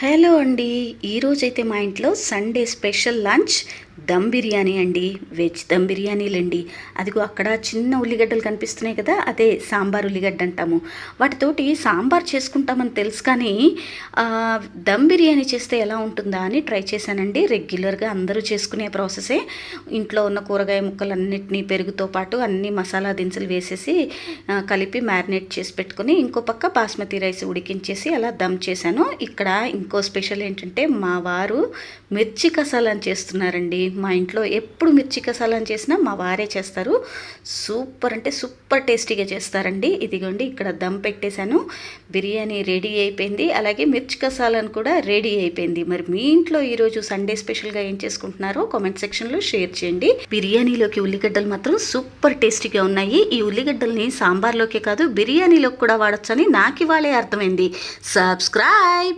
Hello అండి. ఈరోజైతే మా ఇంట్లో Sunday special lunch dum biryani అండి. వెజ్ దమ్ బిర్యానీలండి. అదిగో అక్కడ చిన్న ఉల్లిగడ్డలు కనిపిస్తున్నాయి కదా, అదే సాంబార్ ఉల్లిగడ్డ అంటాము. వాటితోటి సాంబార్ చేసుకుంటామని తెలుసు కానీ దమ్ బిర్యానీ చేస్తే ఎలా ఉంటుందా అని ట్రై చేశానండి. రెగ్యులర్గా అందరూ చేసుకునే ప్రాసెసే. ఇంట్లో ఉన్న కూరగాయ ముక్కలన్నిటినీ పెరుగుతో పాటు అన్ని మసాలా దినుసులు వేసేసి కలిపి మ్యారినేట్ చేసి పెట్టుకుని ఇంకో పక్క బాస్మతి రైస్ ఉడికించేసి అలా దమ్ చేశాను. ఇక్కడ ఇంకో స్పెషల్ ఏంటంటే మా వారు మిర్చి కసాలని చేస్తున్నారండి. మా ఇంట్లో ఎప్పుడు మిర్చి కసాలని చేసినా మా వారే చేస్తారు. సూపర్ అంటే సూపర్ టేస్టీగా చేస్తారండి. ఇదిగోండి ఇక్కడ దమ్ పెట్టేశాను. బిర్యానీ రెడీ అయిపోయింది, అలాగే మిర్చి కసాలని కూడా రెడీ అయిపోయింది. మరి మీ ఇంట్లో ఈరోజు సండే స్పెషల్గా ఏం చేసుకుంటున్నారో కామెంట్ సెక్షన్లో షేర్ చేయండి. బిర్యానీలోకి ఉల్లిగడ్డలు మాత్రం సూపర్ టేస్టీగా ఉన్నాయి. ఈ ఉల్లిగడ్డల్ని సాంబార్లోకే కాదు బిర్యానీలోకి కూడా వాడొచ్చని నాకు ఇవాళే అర్థమైంది. సబ్స్క్రైబ్.